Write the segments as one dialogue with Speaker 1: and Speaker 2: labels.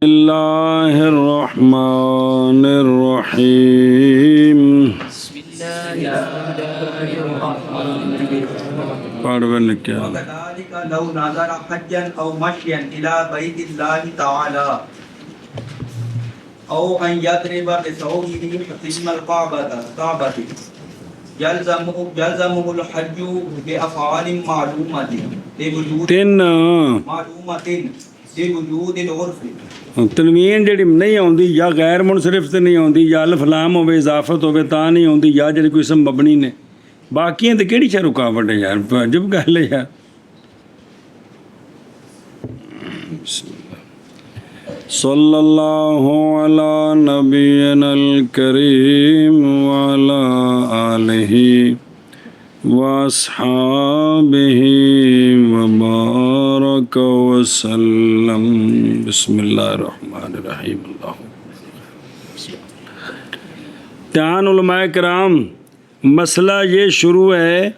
Speaker 1: اللہ الرحمن الرحیم پڑھ بل کیا
Speaker 2: وَكَذَلِكَ لَوْ نَظَرَ حَجًّا أَوْ مَشْيًا إِلَى بَيْتِ اللَّهِ تَعَالَى أَوْ أَنْ يَضْرِبَ بِثَوْبِهِ حِصْنَ الْكَعْبَةِ يَلْزَمُهُ الْحَجُّ بِأَفْعَالٍ مَعْلُومَةٍ لِوُجُودِ الْعُرْفِ
Speaker 1: تنوین جڑی نہیں آتی یا غیر منصرف سے نہیں آتی یا الف لام ہوے اضافت ہوے تا نہیں آتی یا جڑی کوئی اسم مبنی نے باقی تے کیڑی شے رکاوٹ ہے یار عجب گل ہے یار صلی اللہ علی نبینا الکریم وعلی آلہ واصحابہ وبارک وسلم بسم اللہ الرحمن الرحیم دھیان علماء کرام مسئلہ یہ شروع ہے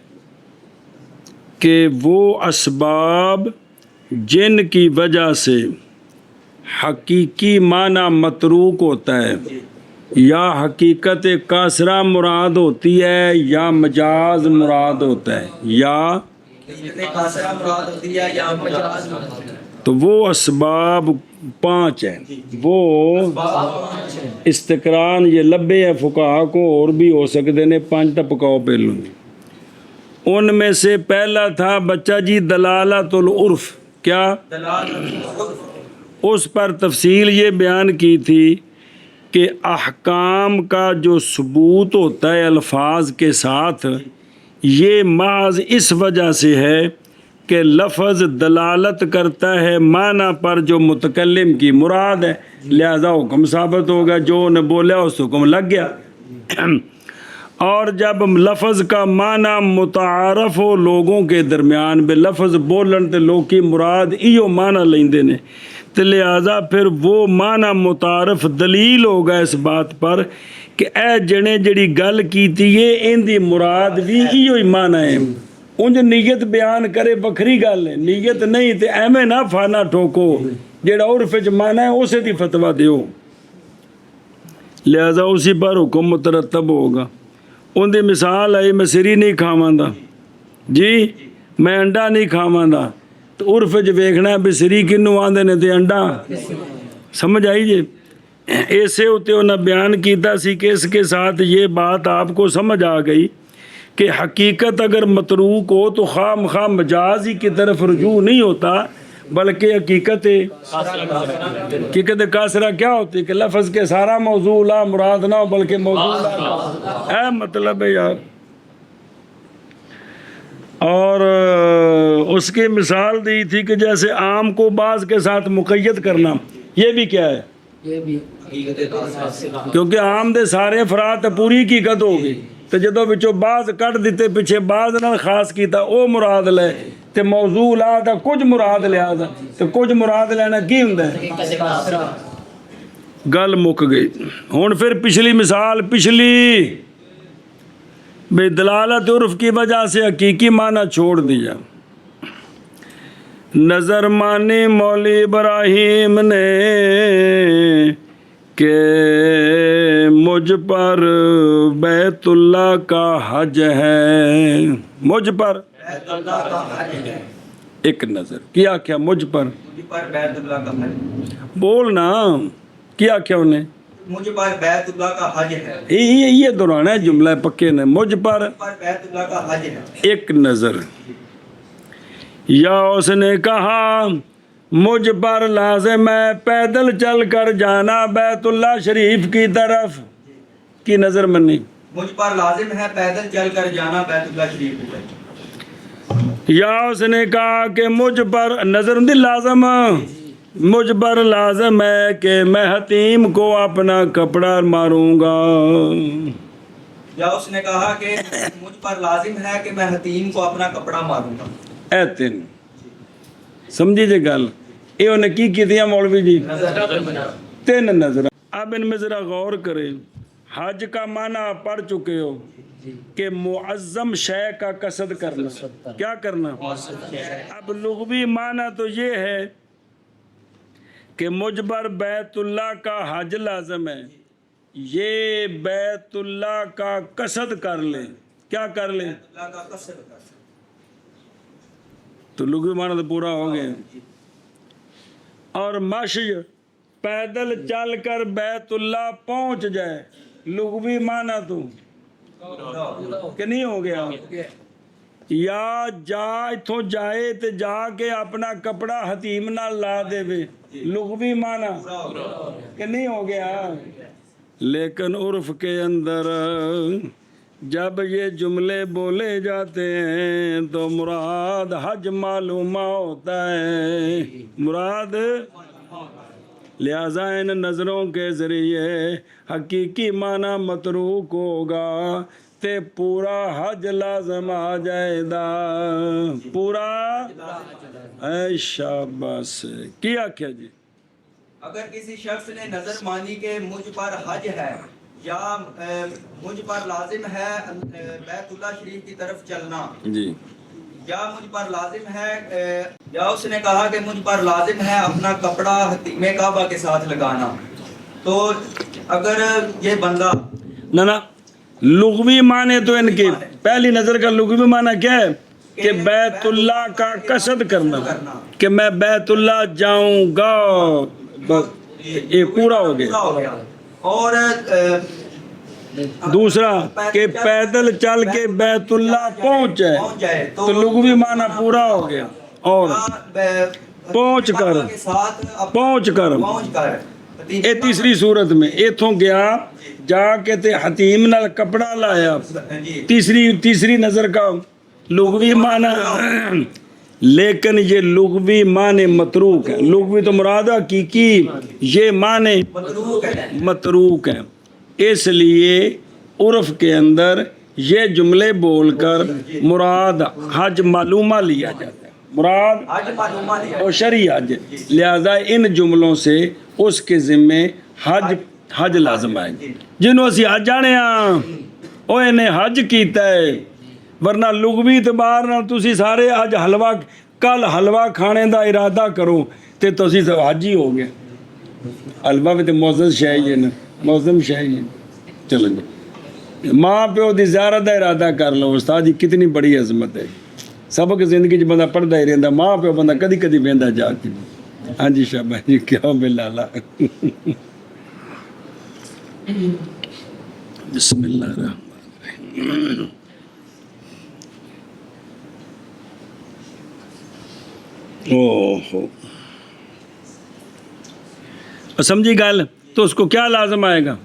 Speaker 1: کہ وہ اسباب جن کی وجہ سے حقیقی معنی متروک ہوتا ہے یا حقیقت کاسرہ مراد ہوتی ہے یا مجاز مراد ہوتا ہے یا تو وہ اسباب 5 ہیں وہ استقران یہ لبے ہیں فقہا کو اور بھی ہو سکتے ہیں 5 تا پکاؤ پہلو ان میں سے پہلا تھا بچہ جی دلالت العرف کیا اس پر تفصیل یہ بیان کی تھی کہ احکام کا جو ثبوت ہوتا ہے الفاظ کے ساتھ یہ محض اس وجہ سے ہے کہ لفظ دلالت کرتا ہے معنی پر جو متکلم کی مراد ہے لہذا حکم ثابت ہوگا جو نے بولا اس حکم لگ گیا اور جب لفظ کا معنی متعارف ہو لوگوں کے درمیان بے لفظ بولن تے لوگ کی مراد ایو معنی لیندے نے تو لہذا پھر وہ معنی متعارف دلیل ہوگا اس بات پر کہ اے جنے جڑی گل کی تھی یہ ان دی مراد بھی ایو ہی معنی ہے انج نیت بیان کرے بکھری گل ہے نیت نہیں تے ایویں نہ فانا ٹھوکو جڑا عرف وچ معنی ہے اسے دی فتویٰ دیو لہذا اسی پر حکم مترتب ہوگا ان دی مثال ہے میں سری نہیں کھاواں دا جی میں انڈا نہیں کھاواں دا تو عرف وچ ویکھنا ہے بھی سری کنوں آندے نے تے انڈا سمجھ آئی جی ایسے ہوتے انہوں نے بیان کیتا سی کہ اس کے ساتھ یہ بات آپ کو سمجھ آ گئی کہ حقیقت اگر متروک ہو تو خواہ مخواہ مجاز ہی کی طرف رجوع نہیں ہوتا بلکہ حقیقت کاسرہ کیا ہوتی کہ لفظ کے سارا موضوع لا مراد نہ ہو بلکہ موضوع لا اے مطلب ہے یار اور اس کی مثال دی تھی کہ جیسے عام کو بعض کے ساتھ مقید کرنا یہ بھی کیا ہے کیونکہ عام دے سارے افراد پوری حقیقت ہوگی تو جدو بچوں بعض کٹ دیتے پیچھے بعض نہ خاص کیتا او مراد لے تے موضوع لا تا کچھ مراد لیا تھا تو کچھ مراد لینا کی ہوندا ہے گل مک گئی ہن پھر پچھلی مثال بے دلالت عرف کی وجہ سے حقیقی معنی چھوڑ دیا نظر مانی مولی ابراہیم نے کہ مجھ پر بیت اللہ کا حج ہے مجھ پر ایک نظر کیا کیا مجھ پر
Speaker 2: بیت اللہ کا حج
Speaker 1: بولنا کیا کیا انہیں
Speaker 2: مجھ پر بیت اللہ کا حج ہے
Speaker 1: یہ دوران ہے جملہ پکے نے مجھ پر
Speaker 2: بیت اللہ کا حج ہے
Speaker 1: ایک نظر یا اس نے کہا مجھ پر لازم ہے پیدل چل کر جانا بیت اللہ شریف کی طرف کی نظر منی
Speaker 2: مجھ پر لازم ہے پیدل چل کر جانا بیت اللہ شریف کی طرف
Speaker 1: یا اس نے کہا کہ مجھ پر نظر دی لازم مجھ پر لازم ہے کہ میں حتیم کو اپنا کپڑا ماروں گا
Speaker 2: یا اس نے کہا کہ مجھ پر لازم ہے کہ میں حتیم کو اپنا کپڑا ماروں گا
Speaker 1: اے تین سمجھی جے گل یہ انہیں کی دیا مولوی جی 3 نظر اب ان میں ذرا غور کریں حج کا معنی آپ پڑھ چکے ہو کہ معظم شے کا قصد کرنا کیا کرنا اب لغوی معنی تو یہ ہے کہ مجھ پر بیت اللہ کا حج لازم ہے، یہ بیت اللہ کا قصد کر لیں. کیا کر لیں؟
Speaker 2: اللہ کا قصد کر.
Speaker 1: تو لغوی معنی تو پورا ہو گیا. اور مشی پیدل چل کر بیت اللہ پہنچ جائے، لغوی معنی تو کہ نہیں ہو گیا. یا جا اتوں جائے تے جا کے اپنا کپڑا حتیم نال لا دے وے، لغوی معنی کہ نہیں ہو گیا. لیکن عرف کے اندر جب یہ جملے بولے جاتے ہیں تو مراد حج معلومہ ہوتا ہے، مراد. لہذا ان نظروں کے ذریعے حقیقی معنی متروک ہوگا تے پورا حج لازم آ جائے دا، پورا. اے شاباش، کیا کیا جی؟
Speaker 2: اگر کسی شخص نے نظر مانی کہ مجھ پر حج ہے یا مجھ پر لازم ہے بیت اللہ شریف کی طرف چلنا،
Speaker 1: جی،
Speaker 2: یا مجھ پر لازم ہے یا اس نے کہا کہ مجھ پر لازم ہے اپنا کپڑا حتیم کعبہ کے ساتھ لگانا، تو اگر یہ بندہ
Speaker 1: نہ لغوی معنی تو ان کی پہلی نظر کا لغوی معنی کیا ہے کہ بیت اللہ کا قصد کرنا، کہ میں بیت اللہ جاؤں گا، یہ پورا ہو گیا.
Speaker 2: اور
Speaker 1: دوسرا کہ پیدل چل کے بیت اللہ پہنچ جائے تو لغوی معنی پورا ہو گیا. اور پہنچ کر یہ تیسری صورت میں ایتھوں گیا جا کے تے حتیم نال کپڑا لایا، تیسری نظر کا لغوی معنی. لیکن یہ لغوی معنی متروک ہے. لغوی تو مراد حقیقی، یہ معنی متروک ہے. اس لیے عرف کے اندر یہ جملے بول کر مراد حج معلومہ لیا جاتا ہے، مراد اور شرعی حج. لہذا ان جملوں سے اس کے ذمے حج لازم آئے. جنہوں اسی حج آنے ہاں وہ انہیں حج کیتا ہے، ورنہ لغوی اعتبار نال تسی سارے اج حلوہ کل حلوہ کھانے دا ارادہ کرو تے تسی تو حج ہی ہو گئے. حلوہ بھی تو معزز شے ہی ہے نا، معظم شے ہی ہے. چلو جی، ماں پیو دی زیارت دا ارادہ کر لو. استاد جی کتنی بڑی عظمت ہے. سبق زندگی چ بندہ پڑھدا ہی رہندا، ماں پیو بندہ کدی کدی بہندا جا کے. ہاں جی شاباش جی، کیا بلالا. بسم اللہ الرحمن الرحیم. اوہو سمجھی گل؟ تو اس کو کیا لازم آئے گا؟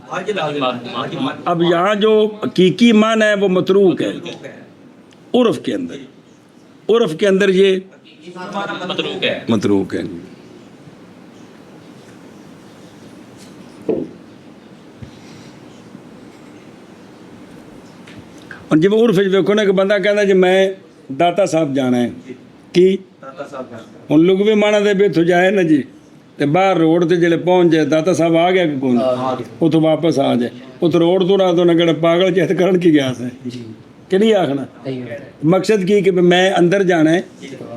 Speaker 1: اب یہاں جو حقیقی معنی ہے وہ متروک ہے عرف کے اندر. عرف کے اندر یہ متروک ہے. اور جب عرف ویکھو نا کہ بندہ کہنا جی میں داتا صاحب جانا ہے کی ہوں لغوی معنی دے بھی جائے نا جی تے باہر روڈ تے جلے پہنچ جائے داتا صاحب آ گیا کہ کون اتوں واپس آ جائے اتوں روڈ تو رہا تو نہ کہڑا پاگل چہت کرن کی گیا سے کہ نہیں آخنا. مقصد کی کہ میں اندر جانا ہے،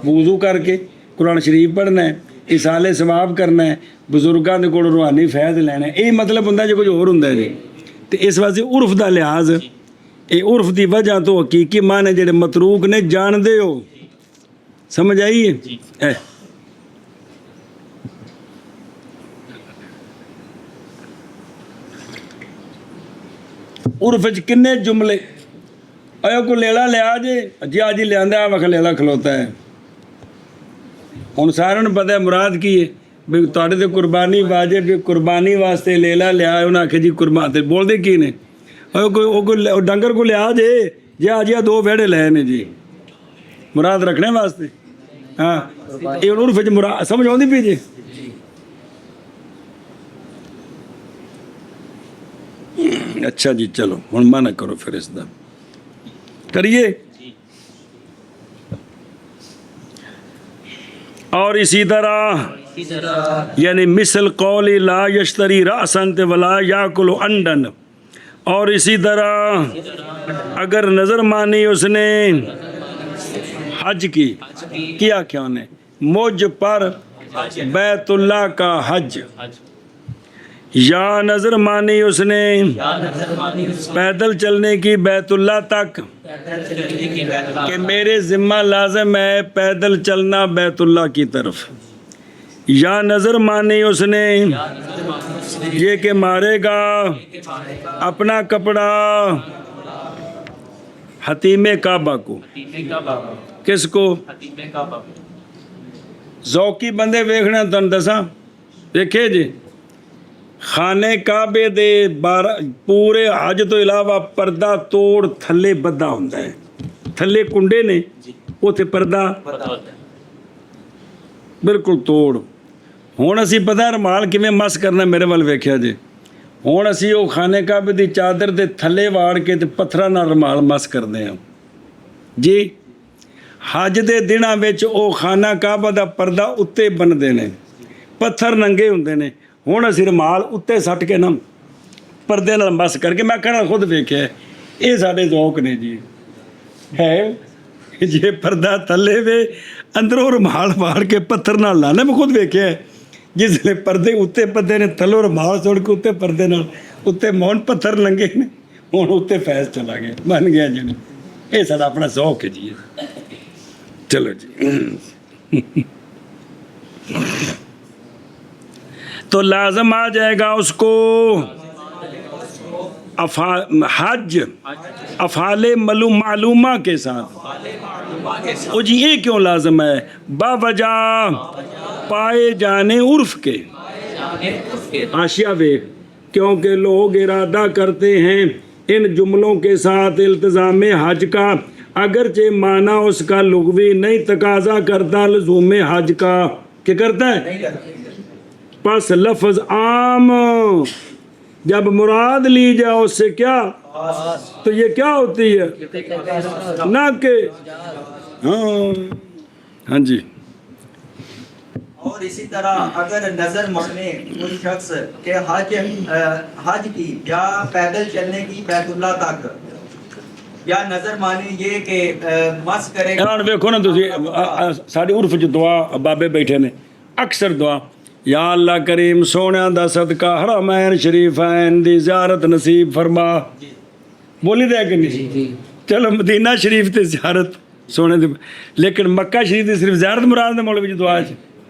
Speaker 1: وضو کر کے قرآن شریف پڑھنا ہے، اصالے ثواب کرنا ہے، بزرگاں دے کول روحانی فیض لینا ہے. یہی مطلب ہوندا جی کچھ اور ہوندا جی. تے اس واسطے عرف دا لحاظ یہ عرف دی وجہ تو حقیقی معنی جڑے متروک نے جان دے ہو. سمجھ آئیے؟ عرف وچ کنے جملے اے کو لیلا لیا جی آج ہی لیا وقت لیلا کھلوتا ہے. ہوں سارے پتہ ہے مراد کی ہے بھی تھوڑے تو قربانی واجب بھی قربانی واسطے لیلا لیا انہیں آخیا جی قربان بولتے کی نے ڈنگر کو لیا جی آج یا 2 ویڑے لے نے جی مراد رکھنے واسطے. ہاں یہ عرف وچ مراد سمجھ آتی پی جی. اچھا جی چلو ہوں منع کرو پھر اس دا کریے. اور اسی طرح یعنی مثل قولی لا یشتری رأسن ولا یاکل انڈن. اور اسی طرح اگر نظر مانی اس نے حج کی کیا کیا انہیں مجھ پر بیت اللہ کا حج، یا نظر مانی اس نے پیدل چلنے کی بیت اللہ تک، کہ میرے ذمہ لازم ہے پیدل چلنا بیت اللہ کی طرف، یا نظر مانی اس نے یہ کہ مارے گا اپنا کپڑا حتیم کعبہ کو، کس کو؟ ذوقی بندے ویکھنا تن دساں، دیکھے جی خانے کعبے دے پورے حج تو علاوہ پردہ توڑ تھلے بدھا ہوندا ہے، تھلے کنڈے نے اوتھے پردہ بالکل توڑ۔ ہن اسی پتہ رمال کیویں مس کرنا، میرے ول ویکھیا جی، ہن اسی وہ خانے کعبے دی چادر دے تھلے واڑ کے تے پتھراں نال رمال مس کردے ہاں جی۔ حج دے دناں وچ او خانہ کعبہ دا پردہ اتتے بنتے نے، پتھر ننگے ہوندے نے، ہن اسی رمال اتتے سٹ کے نا پردے نال مس کر کے، میں کہنا خود ویکھیا یہ سارے ذوق نے جی، ہے جی پردہ تھلے وے اندروں رمال واڑ کے پتھر نال لانا، میں خود ویکھیا جس لے پردے اتنے پردے نے تھلوں رمال سڑ کے اتنے پردے نال اتنے مون پتھر لنگے نے، ہوں اتنے فیض چلا گیا بن گیا جی، یہ سارا اپنا ذوق ہے جی۔ چلو جی تو لازم آ جائے گا اس کو حج افعال معلومہ کے ساتھ۔ او جی یہ کیوں لازم ہے؟ باوجہ پائے جانے عرف کے، حاشیہ ویکھ، کیونکہ لوگ ارادہ کرتے ہیں ان جملوں کے ساتھ التزام حج کا، اگرچہ معنی اس کا لغوی نہیں تقاضا کرتا لزوم حج کا، کیا کرتا ہے؟ پس لفظ عام جب مراد لی جائے اس سے کیا، تو یہ کیا ہوتی ہے؟ نہ کہ ہاں جی۔
Speaker 2: اور اسی طرح اگر نظر مانے کوئی شخص کہ حج کی یا پیدل چلنے کی بیت اللہ تک، یا نظر مانے یہ کہ مس کرے گا،
Speaker 1: ویکھو نا تسی ساڈی عرف چ دعا بابے بیٹھے نے اکثر دعا، یا اللہ کریم سونیاں دا صدقہ حرمین شریفین دی زیارت نصیب فرما، بولی دے کہ نہیں؟ چلو مدینہ شریف تے زیارت سونے دی، لیکن مکہ شریف دی صرف زیارت مراد نے مولوی جی دعا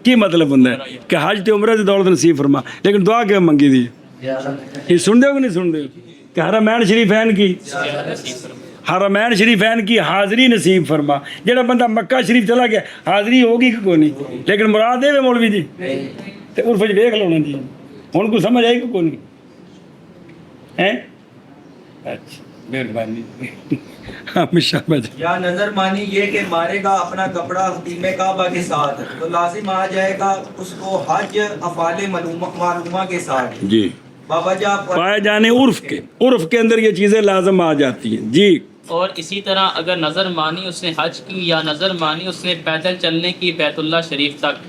Speaker 1: کی مطلب ہوندا ہے کہ حج تے عمرہ دی دولت نصیب فرما، لیکن دعا کیوں منگی دی؟ یہ سن دے ہو کہ نہیں سن دے ہو کہ حرمین شریفین کی، حرمین شریفین کی حاضری نصیب فرما۔ جڑا بندہ مکہ شریف چلا گیا حاضری ہوگی کہ کوئی نہیں، لیکن مراد دے مولوی جی تے عرف وچ ویکھ لونا جی، ہن کو سمجھ آئی کہ کوئی نہیں ہیں؟ اچھا مہربانی ہمیشہ بچ۔
Speaker 2: یا نظر مانی یہ کہ مارے گا اپنا کپڑا حتیم کعبہ کے ساتھ، تو لازم آ جائے گا اس کو حج افعال معلومہ کے ساتھ
Speaker 1: جی،
Speaker 2: باوجہ
Speaker 1: پائے جانے عرف کے، عرف کے اندر یہ چیزیں لازم آ جاتی ہیں جی۔
Speaker 3: اور اسی طرح اگر نظر مانی اس نے حج کی، یا نظر مانی اس نے پیدل چلنے کی بیت اللہ شریف تک،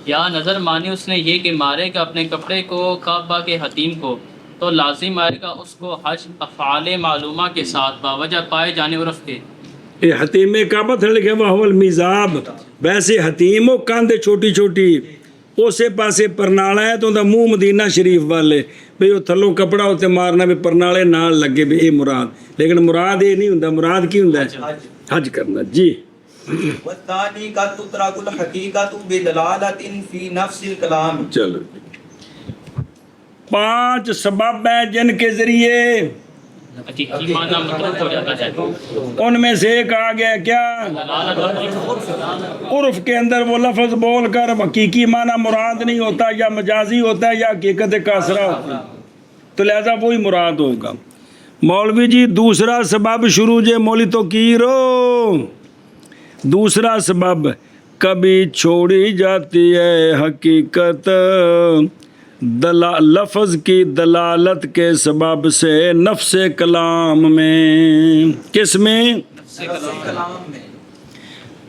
Speaker 3: یا نظر مانی اس نے یہ کہ مارے گا اپنے کپڑے کو کعبہ کے حتیم کو، تو لازم آئے گا اس کو حج افعال معلومہ کے ساتھ باوجہ پائے جانے عرف کے۔
Speaker 1: یہ حتیم کعبہ تھے لکھے وہ المیزاب، ویسے حتیم وہ کاندے چھوٹی چھوٹی، اسے پاسے پرنالا ہے تو منہ مدینہ شریف والے بھئی وہ تھلوں کپڑا ہوتے مارنا بھی پرنالے نال لگے بھی یہ مراد، لیکن مراد یہ نہیں ہوندا، مراد کی ہوندا ہے حج کرنا جی۔
Speaker 2: والثانی کا تترک الحقیقت بدلالت فی نفس الکلام۔
Speaker 1: چلو 5 سبب ہیں جن کے ذریعے
Speaker 3: حقیقی معنی مطلب ہو جاتا ہے،
Speaker 1: ان میں سے ایک آ گیا کیا؟ عرف کے اندر وہ لفظ بول کر حقیقی معنی مراد نہیں ہوتا، یا مجازی ہوتا ہے، یا حقیقت کاسرہ ہوتا ہے، تو لہذا وہی مراد ہوگا۔ مولوی جی دوسرا سبب شروع جے مولی تو کیرو، دوسرا سبب کبھی چھوڑی جاتی ہے حقیقت لفظ کی دلالت کے سبب سے نفس کلام میں، کس میں؟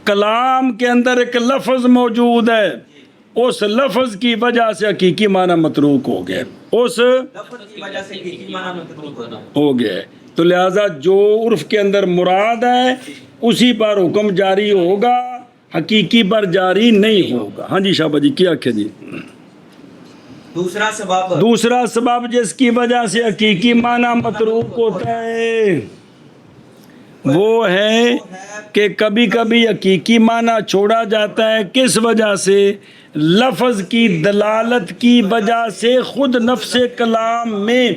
Speaker 1: کلام کے اندر ایک لفظ موجود ہے، اس لفظ کی وجہ سے حقیقی معنی متروک ہو گیا، اس
Speaker 2: لفظ کی وجہ سے حقیقی معنی متروک ہونا
Speaker 1: ہو گیا ہے، تو لہٰذا جو عرف کے اندر مراد ہے اسی پر حکم جاری ہوگا، حقیقی پر جاری نہیں ہوگا. ہاں جی شابہ جی کیا کیا جی.
Speaker 2: دوسرا سبب
Speaker 1: دوسرا سبب جس کی وجہ سے حقیقی معنی متروک ہوتا ہے وہ ہے کہ کبھی کبھی حقیقی معنی چھوڑا جاتا ہے. کس وجہ سے؟ لفظ کی دلالت کی وجہ سے. خود نفس کلام میں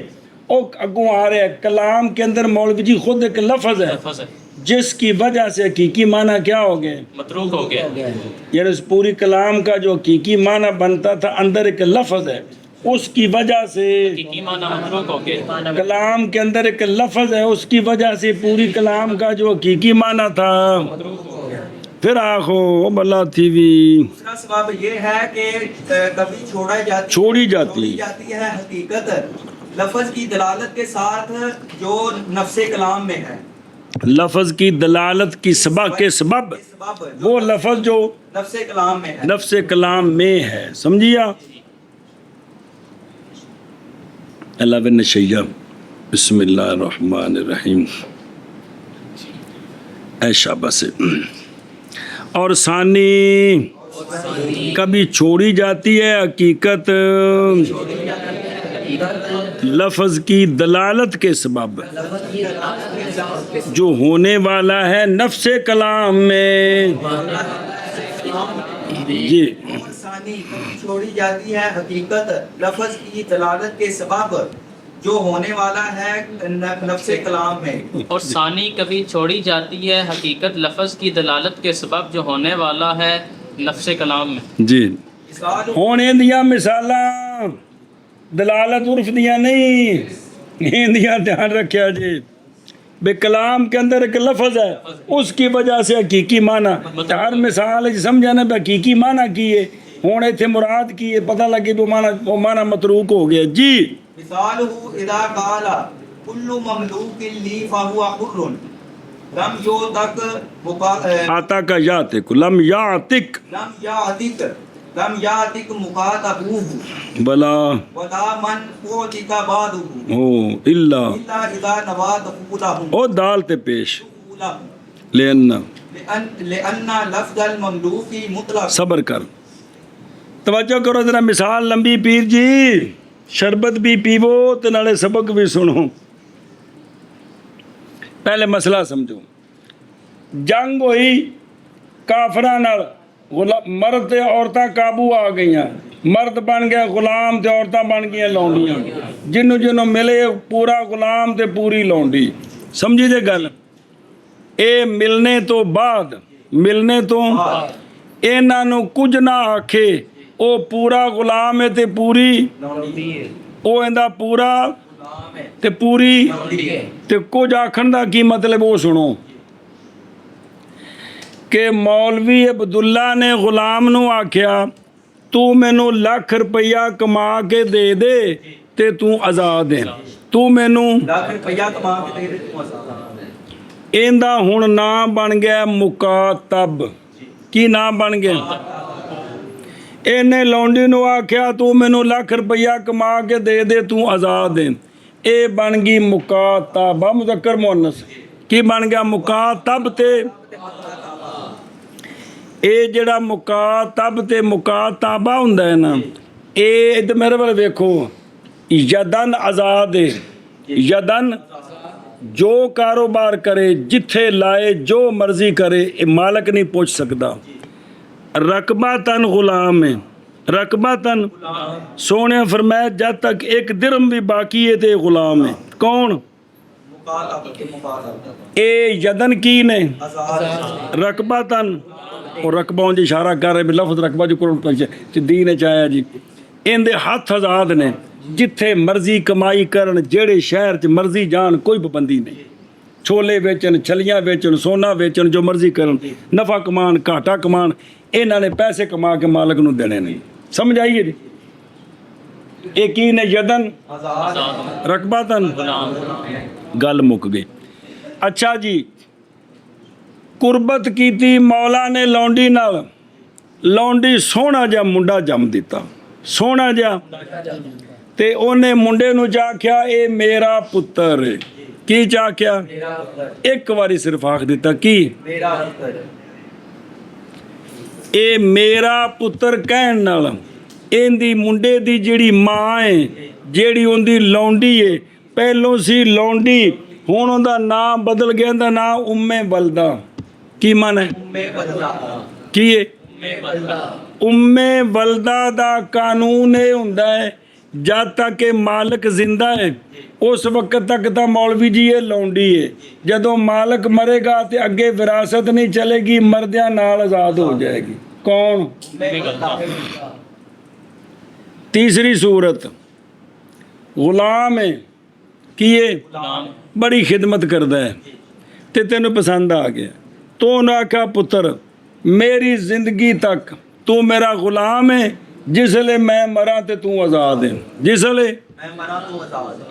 Speaker 1: اگوں آ رہا ہے کلام کے اندر مولوی جی خود ایک لفظ ہے
Speaker 3: لفظ ہے
Speaker 1: جس کی وجہ سے حقیقی معنی کیا ہو گئے؟
Speaker 3: متروک ہو گیا.
Speaker 1: یعنی اس پوری کلام کا جو حقیقی معنی بنتا تھا اندر ایک لفظ ہے اس کی وجہ سے
Speaker 3: حقیقی معنی متروک ہو گیا.
Speaker 1: کلام کے اندر ایک لفظ ہے اس کی وجہ سے پوری کلام کا جو حقیقی معنی تھا پھر آخو بلا تھی بھی
Speaker 2: دوسرا سبب یہ ہے کہ کبھی
Speaker 1: چھوڑی جاتی
Speaker 2: ہے حقیقت لفظ کی دلالت کے ساتھ جو نفس کلام میں ہے.
Speaker 1: لفظ کی دلالت کی سبب کے سبب
Speaker 2: سبب
Speaker 1: وہ لفظ جو
Speaker 2: نفس کلام میں ہے.
Speaker 1: نفس کلام میں ہے. سمجھیا؟ اللہ بن شیعہ بسم اللہ الرحمن الرحیم. اے شابہ سے. اور ثانی کبھی چھوڑی جاتی ہے حقیقت لفظ کی دلالت کے سبب جو ہونے والا ہے نفس کلام میں. جی
Speaker 2: ثانی چھوڑی جاتی ہے حقیقت لفظ کی دلالت کے سبب جو ہونے والا ہے نفس کلام میں.
Speaker 3: اور ثانی کبھی چھوڑی جاتی ہے حقیقت لفظ کی دلالت کے سبب جو ہونے والا ہے نفس کلام میں.
Speaker 1: جی
Speaker 2: مثال
Speaker 1: ہونے دیا مثالاں دلالت عرف دیا نہیں دیا. دھیان رکھیا جی بے کلام کے اندر ایک لفظ ہے اس کی وجہ سے حقیقی معنی ہر مثال سمجھانا پہ حقیقی معنی کی ہے ہونے تھے مراد کی ہے پتہ لگے وہ معنی متروک ہو گیا. جی
Speaker 2: مثالہ اذا قال کل مملوک لی فہو حر لم یعتق
Speaker 1: آتا کا یاتک لم یاتک
Speaker 2: لم یعتق مخاطبوہ
Speaker 1: بلا
Speaker 2: ولا من اعتق بعدہ
Speaker 1: ہو الا
Speaker 2: الا اذا نوى دخولہ
Speaker 1: او دال تے پیش لین
Speaker 2: لأن لفظ المملوک مطلق.
Speaker 1: صبر کر توجہ کرو ذرا مثال لمبی پیر جی شربت بھی پیو تے نالے سبق بھی سنو. پہلے مسئلہ سمجھو. جنگ ہوئی کافراں نال مرد تے عورتاں قابو آ گئیاں. مرد بن گیا غلام تے عورتاں بن گئیاں لونڈیاں. جنوں ملے پورا غلام تے پوری لونڈی. سمجھی دے گل؟ اے ملنے تو بعد انہاں نوں کچھ نہ آکھے او پورا غلام ہے تے پوری او ایندا پورا تے پوری تے کچھ آکھن دا کی مطلب وہ سنو کہ مولوی عبداللہ نے غلام نو آکھیا تو مینوں لاکھ روپیہ کما کے دے دے تے تو آزاد ہے. تو مینوں
Speaker 2: لاکھ روپیہ کما کے دے تو آزاد.
Speaker 1: ایندا ہن نام بن گیا مکاتب. کی نام بن گیا؟ اینے لونڈی نو آکھیا تو مینوں لاکھ روپیہ کما کے دے دے تو آزاد ہے. اے بن گئی مکاتبہ مذکر مؤنث. کی بن گیا؟ مکاتب تے اے جڑا مکاتب تے مکاتبہ ہوندا ہے نا اے ادھر میرے ول ویکھو یدن آزاد ہے. یدن جو کاروبار کرے جتھے لائے جو مرضی کرے مالک نہیں پہنچ سکتا. رقبتاً غلام ہے. رقبتاً سونے فرمایا جب تک ایک درہم بھی باقی ہے تے غلام ہے. کون؟ اے یدن کی نے رقبتاً اور رقبہ جی اشارہ کر رہے لفظ رقبہ جو قرآن دین چاہیا جی ان دے ہاتھ آزاد نے جتھے مرضی کمائی کرن جڑے شہر چ مرضی جان کوئی پابندی نہیں. چھولے ویچن چھلیاں ویچن سونا ویچن جو مرضی کرن نفع کمان گھاٹا کمان انہاں نے پیسے کما کے مالک نو دینے نہیں. سمجھ آئیے جی ایک ہی نے یدن رقبتاً گل مک گئی. اچھا جی قربت کیتی مولا نے لونڈی نال. لونڈی سونا جا منڈا جم دیتا. سونا جا تے اونے منڈے نو چاکھیا اے میرا پتر ہے. کی چاکھیا؟ ایک واری صرف آکھ دیتا کی ਇਹ ਮੇਰਾ ਪੁੱਤਰ ਕਹਿਣ ਨਾਲ ਇਹਦੀ ਮੁੰਡੇ ਦੀ ਜਿਹੜੀ ਮਾਂ ਹੈ, ਜਿਹੜੀ ਉਹਦੀ ਲੌਂਡੀ ਹੈ, ਪਹਿਲੋਂ ਸੀ ਲੌਂਡੀ, ਹੁਣ ਉਹਦਾ ਨਾਂ ਬਦਲ ਗਿਆ, ਇਹਦਾ ਨਾਂ ਉੰਮੇ ਬਲਦਾ। ਕੀ ਮਨ ਹੈ? ਕੀ ਹੈ? ਉੰਮੇ ਬਲਦਾ ਦਾ ਕਾਨੂੰਨ ਇਹ ਹੁੰਦਾ ਹੈ, ਜਦ ਤੱਕ ਇਹ ਮਾਲਕ ਜ਼ਿੰਦਾ ਹੈ ਉਸ ਵਕਤ ਤੱਕ ਤਾਂ ਮੌਲਵੀ ਜੀ ਇਹ ਲੌਂਡੀ ਹੈ। ਜਦੋਂ ਮਾਲਕ ਮਰੇਗਾ ਤੇ ਅੱਗੇ ਵਿਰਾਸਤ ਨਹੀਂ ਚਲੇਗੀ, ਮਰਦਿਆਂ ਨਾਲ ਆਜ਼ਾਦ ਹੋ ਜਾਏਗੀ। ਕੌਣ? ਤੀਸਰੀ ਸੂਰਤ ਗੁਲਾਮ ਹੈ। ਕੀ ਹੈ? ਬੜੀ ਖਿਦਮਤ ਕਰਦਾ ਹੈ ਤੇ ਤੈਨੂੰ ਪਸੰਦ ਆ ਗਿਆ, ਤੂੰ ਨਾ ਆਖਿਆ ਪੁੱਤਰ ਮੇਰੀ ਜ਼ਿੰਦਗੀ ਤੱਕ ਤੂੰ ਮੇਰਾ ਗੁਲਾਮ ਹੈ, ਜਿਸਲੇ ਮੈਂ ਮਰਾਂ ਤੇ ਤੂੰ ਆਜ਼ਾਦ ਹੈ, ਜਿਸਲੇ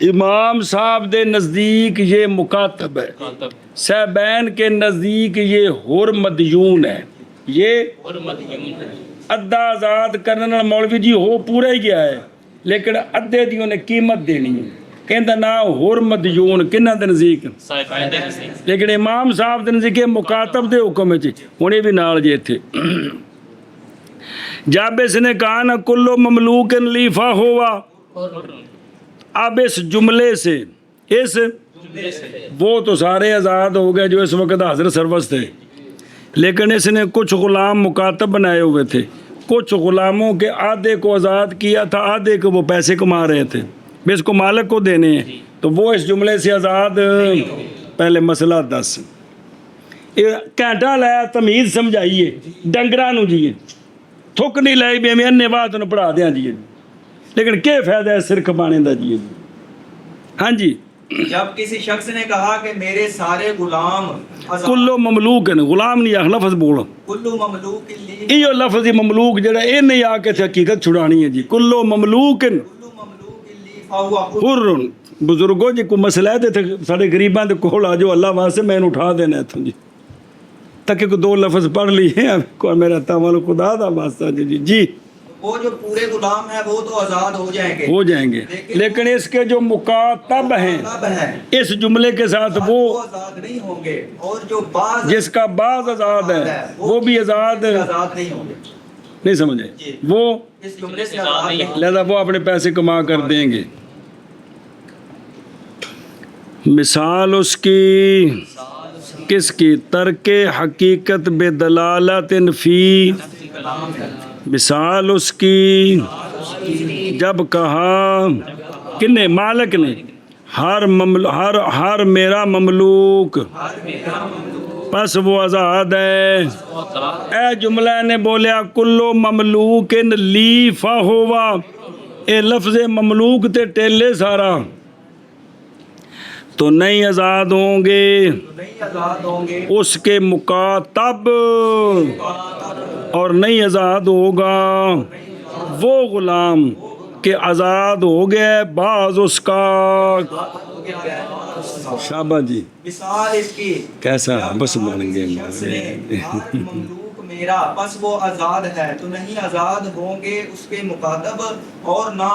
Speaker 1: امام صاحب دے نزدیک یہ مکاتب ہے،
Speaker 3: مکاتب
Speaker 1: صاحبین کے نزدیک یہ حر مدیون ہے، یہ
Speaker 3: اور مدیون ہے۔
Speaker 1: ادھا آزاد کرنے نال مولوی جی ہو پورا ہی گیا ہے، لیکن ادھے دی انہیں قیمت دینی ہے، کہندہ نا حر مدیون کنہ دے نزدیک،
Speaker 3: صاحبین دے نزدیک
Speaker 1: لیکن امام صاحب دے نزدیک مکاتب دے حکم ہے، انہیں بھی نال جے تھے۔ جب اس نے کہا نا کلو مملوک لیفا ہوا، اب اس جملے سے اس وہ تو سارے آزاد ہو گئے جو اس وقت حضرت سرورز تھے، لیکن اس نے کچھ غلام مکاتب بنائے ہوئے تھے، کچھ غلاموں کے آدھے کو آزاد کیا تھا، آدھے کو وہ پیسے کما رہے تھے، بھی اس کو مالک کو دینے ہیں، تو وہ اس جملے سے آزاد۔ پہلے مسئلہ 10 گھنٹہ لایا تمیز سمجھائیے ڈنگراں نو جی، تھک نہیں لائی بھی ہمیں انے بات انہوں پڑھا دیا جی، لیکن کیا فائدہ ہے سر کھپانے دا جی۔ ہاں جی،
Speaker 2: جب کسی شخص نے کہا کہ میرے سارے غلام آزاد،
Speaker 1: کلو مملوک ہیں، غلام نہیں آخ لفظ بولو،
Speaker 2: کلو مملوک لی
Speaker 1: یہ لفظ مملوک جڑا یہ نہیں آ کے حقیقت چھڑانی ہے جی، کلو مملوک
Speaker 2: کلو مملوک لی فہو
Speaker 1: حر۔ بزرگوں جی کو مسئلہ ہے تے سارے غریباں دے کول آ جو اللہ واسطے میں انہوں اٹھا دینا اتھوں جی، تک کہ 2 لفظ پڑھ لیے کوئی میرا تعمل خدا دا واسطہ جی جی
Speaker 2: وہ جو پورے غلام ہیں وہ تو آزاد ہو جائیں گے،
Speaker 1: ہو جائیں گے، لیکن اس کے جو مکاتب ہیں
Speaker 2: اب ہے
Speaker 1: اس جملے کے ساتھ
Speaker 2: وہ
Speaker 1: وہ
Speaker 2: آزاد نہیں ہوں گے، اور جو بعض
Speaker 1: جس کا بعض آزاد ہے وہ بھی آزاد
Speaker 2: آزاد نہیں ہوں گے،
Speaker 1: نہیں سمجھے، وہ
Speaker 2: اس جملے سے آزاد نہیں ہوں گے۔
Speaker 1: لہذا وہ اپنے پیسے کما کر دیں گے۔ مثال اس کی کس کی؟ ترک حقیقت بے دلالت فی، مثال اس کی جب کہا کنے مالک نے ہر میرا مملوک پس وہ آزاد ہے۔ اے جملہ نے بولیا کلو مملوک لی فا ہوا، اے لفظ مملوک تے ٹیلے سارا تو نہیں آزاد ہوں گے
Speaker 2: نہیں آزاد ہوں گے
Speaker 1: اس کے مکاتب، اور نہیں آزاد ہوگا وہ غلام کہ آزاد ہو گیا بعض اس کا۔ شابہ جی،
Speaker 2: مثال اس کی
Speaker 1: کیسا بس بن گئے
Speaker 2: شخص نے آج مملوک میرا بس وہ آزاد ہے تو نہیں آزاد ہوں گے اس کے مکاتب، اور نہ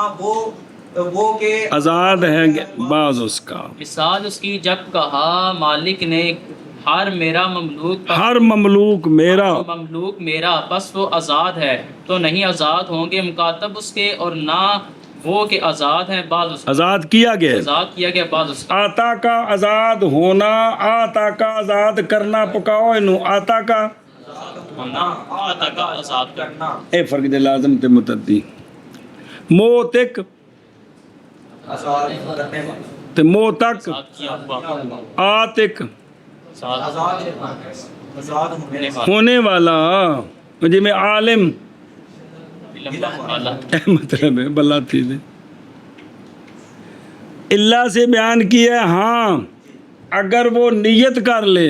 Speaker 2: وہ کہ
Speaker 1: آزاد ہے بعض اس کا۔
Speaker 3: مثال اس کی جب کہا مالک نے ہر میرا مملوک
Speaker 1: ہر مملوک میرا،
Speaker 3: مملوک میرا بس وہ آزاد ہے تو نہیں آزاد ہوں گے مکاتب اس کے، اور نہ وہ کہ آزاد ہیں بعض اس کا،
Speaker 1: آزاد کیا گیا،
Speaker 3: آزاد کیا گیا بعض اس کا۔
Speaker 1: آتا کا آزاد ہونا، آتا کا آزاد کرنا، پکاؤ انہوں آتا کا
Speaker 3: ہونا، آتا کا آزاد کرنا،
Speaker 1: اے فرق دے لازم تے متعدی، موتک
Speaker 2: آزاد کرنے والا،
Speaker 1: تے موتک،
Speaker 3: آزاد کیا ہوا،
Speaker 1: آتک
Speaker 3: آزاد
Speaker 2: آزاد ہونے والا،
Speaker 1: ہونے والا، جی میں عالم
Speaker 3: علم والا،
Speaker 1: مطلب ہے بلا تھی دے اللہ سے بیان کیا ہے۔ ہاں اگر وہ نیت کر لے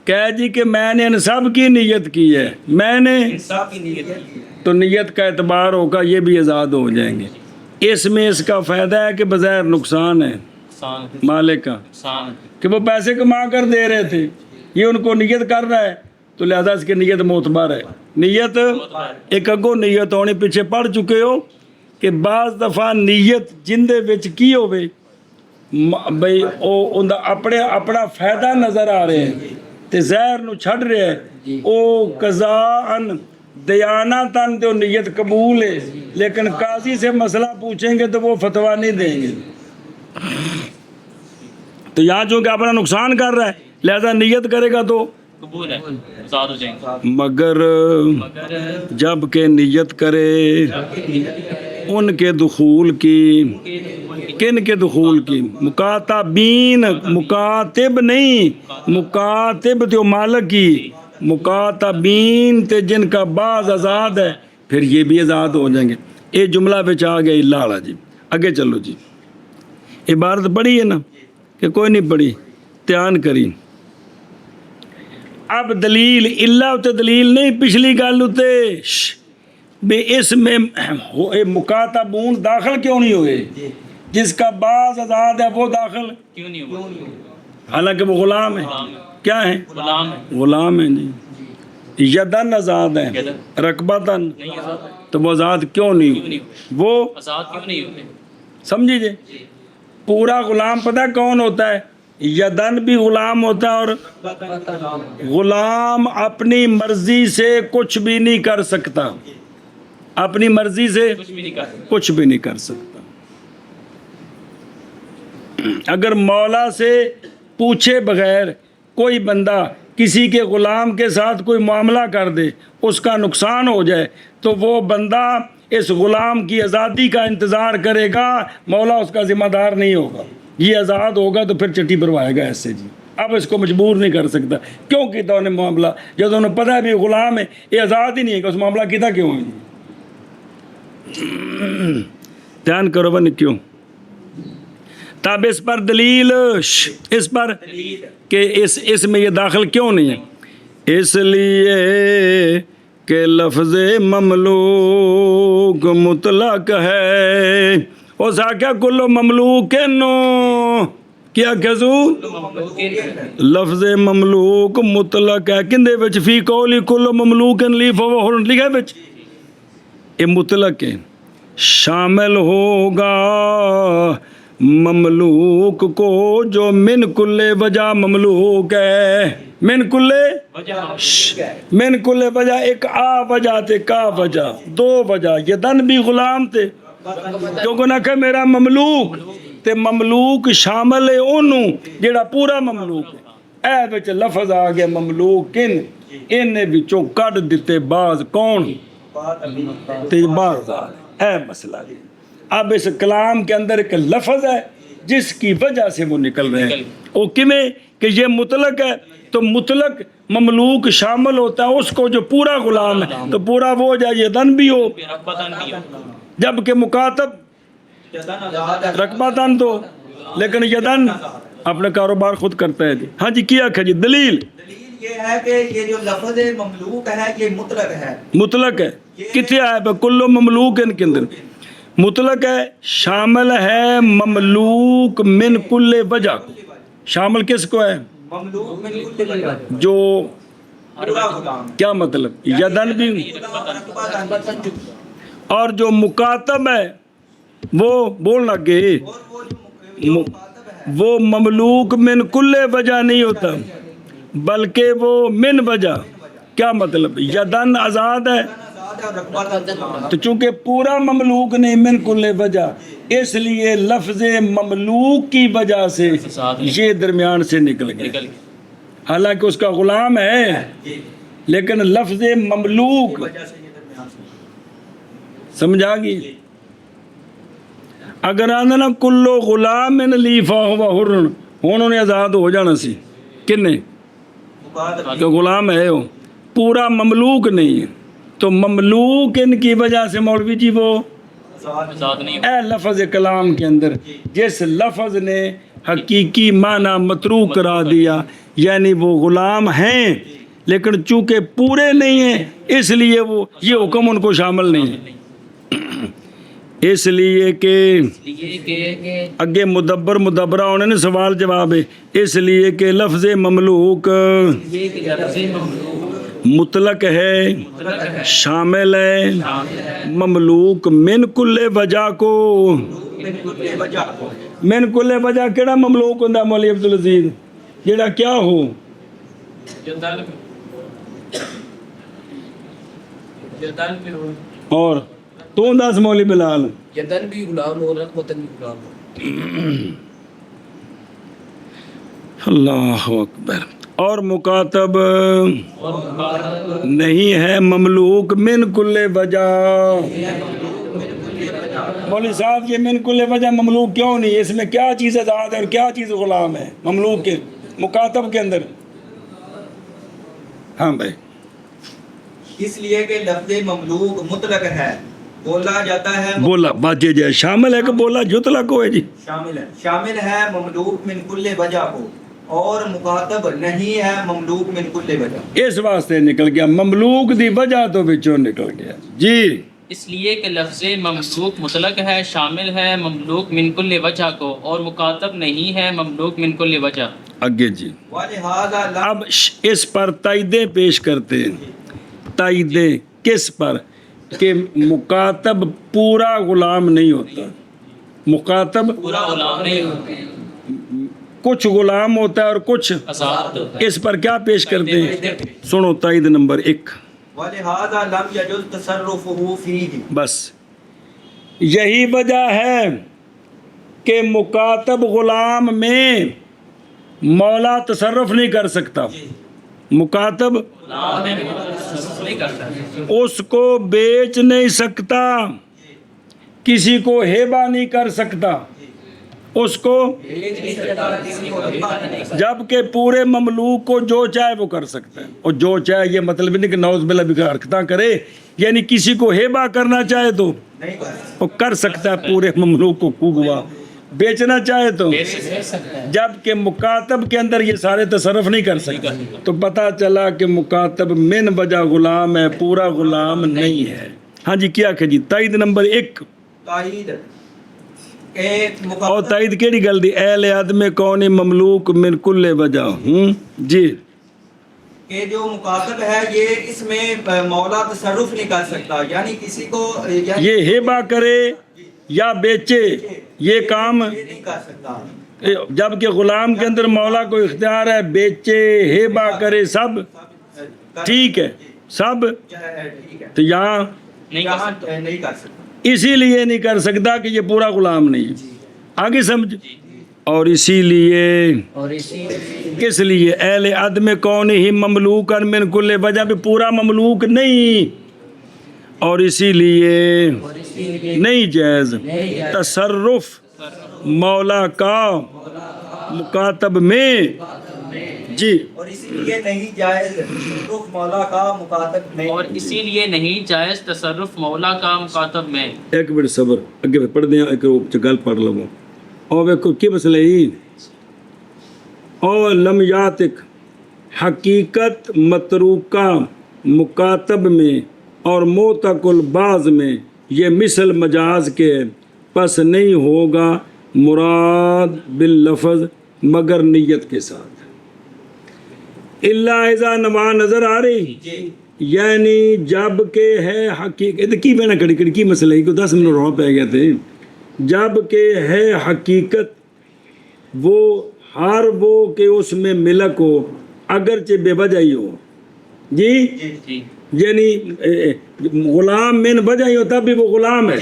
Speaker 1: کہہ جی کہ میں نے ان سب کی نیت کی ہے، میں نے،
Speaker 2: انصاف کی نیت کی ہے،
Speaker 1: تو نیت کا اعتبار ہوگا، یہ بھی آزاد ہو جائیں گے۔ اس میں اس کا فائدہ ہے کہ بظاہر نقصان ہے
Speaker 3: نقصان
Speaker 1: مالک کا
Speaker 3: نقصان
Speaker 1: کہ وہ پیسے کما کر دے رہے تھے، یہ ان کو نیت کر رہا ہے تو لہذا اس کی نیت معتبر ہے۔ نیت ایک اگوں نیت ہونی پیچھے پڑھ چکے ہو کہ بعض دفعہ نیت جن دے وچ کی ہوئے بھئی او اندہ اپنا فائدہ نظر آ رہے ہیں تے زہر نو چھڑ رہے ہیں، او قضاءً دیانتاً تو نیت قبول ہے، لیکن قاضی سے مسئلہ پوچھیں گے تو وہ فتویٰ نہیں دیں گے، تو یہاں چونکہ اپنا نقصان کر رہا ہے لہذا نیت کرے گا تو
Speaker 3: قبول ہے، آزاد ہو جائیں گے۔
Speaker 1: مگر
Speaker 3: مگر
Speaker 1: جب کہ نیت کرے ان کے دخول کی، کن کے دخول کی؟ مکاتبین، مکاتب نہیں، مکاتب تو مالک کی، مکاتبین تے جن کا بعض آزاد ہے پھر یہ بھی آزاد ہو جائیں گے۔ یہ جملہ بچ آ گیا اللہ والا جی، آگے چلو جی، عبارت پڑھی ہے نا کہ کوئی نہیں پڑھی، دھیان کری۔ اب دلیل اللہ تے دلیل نہیں، پچھلی گل ہوتے بے اس میں مکاتبون داخل کیوں نہیں ہوئے؟ جس کا بعض آزاد ہے وہ داخل
Speaker 3: کیوں نہیں ہوا؟
Speaker 1: حالانکہ وہ غلام ہے. کیا ہے؟
Speaker 3: غلام ہے.
Speaker 1: غلام ہے جی. یدن آزاد ہے،
Speaker 3: یدن.
Speaker 1: رکبتن
Speaker 3: نہیں آزاد ہے.
Speaker 1: تو وہ آزاد کیوں نہیں
Speaker 3: کیوں نہیں
Speaker 1: ہوئی؟ وہ
Speaker 3: آزاد کیوں نہیں ہوتے؟
Speaker 1: سمجھیے پورا غلام پتہ کون ہوتا ہے؟ یدن بھی غلام ہوتا ہے، اور غلام اپنی مرضی سے کچھ بھی نہیں کر سکتا، اپنی مرضی سے
Speaker 3: کچھ بھی نہیں کرتے.
Speaker 1: کچھ بھی نہیں کر سکتا. اگر مولا سے پوچھے بغیر کوئی بندہ کسی کے غلام کے ساتھ کوئی معاملہ کر دے، اس کا نقصان ہو جائے، تو وہ بندہ اس غلام کی آزادی کا انتظار کرے گا، مولا اس کا ذمہ دار نہیں ہوگا. یہ آزاد ہوگا تو پھر چٹی بھروائے گا ایسے جی. اب اس کو مجبور نہیں کر سکتا. کیوں کیتا انہیں معاملہ؟ جب انہیں پتہ ہے بھی غلام ہے، یہ آزاد ہی نہیں ہے کہ اس معاملہ کیتا کیوں ہے جی؟ دھیان کرو بن کیوں. تب اس پر دلیل، اس پر کہ اس میں یہ داخل کیوں نہیں ہے؟ اس لیے کہ لفظ مملوک مطلق ہے. اس آکھا کلو مملوک نو کیا کہزو؟ لفظ مملوک مطلق ہے. کندے وچ فی قولی کلو مملوک لی فہو حر لکھا ہے وچ. یہ مطلق ہے، شامل ہوگا مملوک کو جو من کل وجہ مملوک ہے. من کل وجہ، ایک آ وجہ تے کا وجہ، دو وجہ. یدن بھی غلام تے کیونکہ نہ کہ میرا مملوک تے مملوک شامل ہے انہوں جیڑا پورا مملوک ہے. اے وچ لفظ آ گیا مملوکن، انہیں وچوں کڈ دیتے بعض. کون؟ تے بعض. اے مسئلہ ہے. اب اس کلام کے اندر ایک لفظ ہے جس کی وجہ سے وہ نکل رہے ہیں. وہ کمیں کہ یہ مطلق ہے، تو مطلق مملوک شامل ہوتا ہے اس کو جو پورا غلام ہے، تو پورا وہ ہو جائے یدن بھی ہو، جبکہ مکاتب رقبتن تو، لیکن یدن اپنے کاروبار خود کرتا ہے جی. ہاں جی کیا کھا جی دلیل
Speaker 2: یہ ہے کہ یہ جو لفظ مملوک ہے یہ مطلق ہے.
Speaker 1: مطلق ہے. کتنے آئے پہ کلو مملوک ان کے اندر مطلق ہے، شامل ہے مملوک من کل وجہ. شامل کس کو ہے؟
Speaker 2: مملوک من کل وجہ،
Speaker 1: جو
Speaker 2: پورا غلام.
Speaker 1: کیا مطلب؟ یدن بھی. اور جو مکاتب ہے وہ بول لگ گئے،
Speaker 2: اور وہ جو مخاطب ہے
Speaker 1: وہ مملوک من کل وجہ نہیں ہوتا بلکہ وہ من وجہ. کیا مطلب؟ یدن آزاد ہے تو چونکہ پورا مملوک نہیں من کل وجہ، اس لیے لفظ مملوک کی وجہ سے یہ درمیان سے نکل گیا. حالانکہ اس کا غلام ہے لیکن لفظ مملوک سمجھا گی. اگر آنا نا کلو غلام لی فہو حر، انہوں نے آزاد ہو جانا سی. کنے؟ تو غلام ہے وہ، پورا مملوک نہیں ہے. تو مملوک ان کی وجہ سے مولوی جی وہ اے لفظ کلام کے اندر جس لفظ نے حقیقی معنی متروک کرا دیا، یعنی وہ غلام ہیں لیکن چونکہ پورے نہیں ہیں اس لیے وہ یہ حکم ان کو شامل نہیں ہے. اس لیے کہ اگے مدبرہ ہونے نے سوال جواب ہے. اس لیے کہ لفظ مملوک مطلق ہے، شامل ہے مملوک من کل وجہ کو. من کل وجہ کیڑا مملوک ہوندہ مولی عبدالعزیز؟ جیڑا کیا ہو؟ اور تو دس مولی بلال
Speaker 4: یدن بھی غلام ہو، رقبتن بھی غلام ہو.
Speaker 1: اللہ اکبر. اور مکاتب نہیں ہے مملوک من کل وجہ. مولوی صاحب یہ من کل وجہ مملوک کیوں نہیں؟ اس میں کیا چیز آزاد ہے اور کیا چیز غلام ہے مملوک کے مکاتب کے اندر؟ ہاں بھائی.
Speaker 2: اس لیے کہ لفظ مملوک مطلق ہے، بولا جاتا ہے
Speaker 1: بولا باجے جائے شامل ہے کہ بولا جتلا کو ہے جی
Speaker 2: شامل ہے مملوک من کل وجہ کو، اور مخاطب نہیں ہے مملوک من کل وجہ.
Speaker 1: اس واسطے نکل گیا مملوک دی وجہ تو بچوں نکل گیا جی.
Speaker 3: اس لیے کہ لفظ مملوک مطلق ہے، شامل ہے مملوک من کل وجہ کو، اور مکاتب نہیں ہے مملوک من کل وجہ۔
Speaker 1: آگے جی،
Speaker 2: ولہذا لم
Speaker 1: اب اس پر تائیدیں پیش کرتے ہیں۔ تائیدیں کس پر؟ کہ مکاتب پورا غلام نہیں ہوتا، مکاتب
Speaker 3: پورا غلام نہیں ہوتے،
Speaker 1: کچھ غلام ہوتا ہے اور کچھ
Speaker 3: آزاد ہوتا ہے۔
Speaker 1: اس پر کیا پیش کرتے ہیں؟ سنو تائید نمبر 1،
Speaker 2: ولہذا لم یجوز تصرفہ فیہ،
Speaker 1: بس یہی وجہ ہے کہ مکاتب غلام میں مولا تصرف نہیں کر سکتا، مکاتب
Speaker 3: غلام میں تصرف نہیں کرتا ہے۔
Speaker 1: اس کو بیچ نہیں سکتا، کسی کو ہیبہ نہیں کر سکتا، اس کو جبکہ پورے مملوک کو جو چاہے وہ کر سکتا ہے، اور جو چاہے یہ مطلب نہیں کہ نعوذ باللہ بھی حرکتاں کرے، یعنی کسی کو ہیبہ کرنا چاہے تو
Speaker 2: نہیں کر
Speaker 1: وہ کر سکتا ہے، پورے مملوک کو خوب ہوا بیچنا چاہے تو، جبکہ مکاتب کے اندر یہ سارے تصرف نہیں کر سکتا۔ تو پتہ چلا کہ مکاتب من وجہ غلام ہے، پورا غلام نہیں ہے۔ ہاں جی، کیا کہ جی تائید نمبر 1،
Speaker 2: تائید کہ
Speaker 1: اور
Speaker 2: مکاتب
Speaker 1: تائید کیڑی گل دی؟ اہل عدم کون مملوک من کل وجہ، جی
Speaker 2: کہ جو مکاتب ہے یہ اس میں مولا تصرف نہیں کر سکتا، یعنی کسی کو یعنی
Speaker 1: یہ ہیبہ کرے یا بیچے یہ کام،
Speaker 2: یہ نہیں کر سکتا،
Speaker 1: جبکہ غلام کے اندر مولا کو اختیار ہے، بیچے ہیبہ کرے سب ٹھیک ہے، سب
Speaker 2: ٹھیک ہے،
Speaker 1: تو یہاں
Speaker 3: نہیں کر
Speaker 2: یہاں
Speaker 3: سکتا۔
Speaker 2: نہیں کر سکتا۔
Speaker 1: اسی لیے نہیں کر سکتا کہ یہ پورا غلام نہیں ہے، آگے سمجھ، اور اسی لیے
Speaker 4: اور اسی
Speaker 1: کس لیے اہل عدم کون ہی مملوک من کل وجہ بھی پورا مملوک نہیں، اور اسی لیے نہیں جائز تصرف مولا کا مکاتب میں، جی
Speaker 2: اور اسی لیے نہیں جائز تصرف مولا کا مکاتب میں،
Speaker 3: اور اسی لیے نہیں جائز تصرف مولا کا مکاتب میں۔
Speaker 1: ایک منٹ صبر، اگے پڑھ دیں، ایک گل پڑھ لو، اور ویکھو کی مسئلہ ہی اور لم یاتک حقیقت متروکہ مکاتب میں اور موتق البعض میں یہ مثل مجاز کے پس نہیں ہوگا مراد باللفظ مگر نیت کے ساتھ، اللہ اذا نما نظر آ رہی، یعنی جب کہ ہے حقیقت کی میں نہ کڑی کڑی کی مسئلہ ہی کو 10 منٹ رو پہ گئے تھے، جب کہ ہے حقیقت وہ ہر وہ کہ اس میں ملک ہو اگرچہ بے وجہ ہی ہو، جی
Speaker 3: جی
Speaker 1: یعنی غلام من وجہ ہی ہوتا بھی وہ غلام ہے،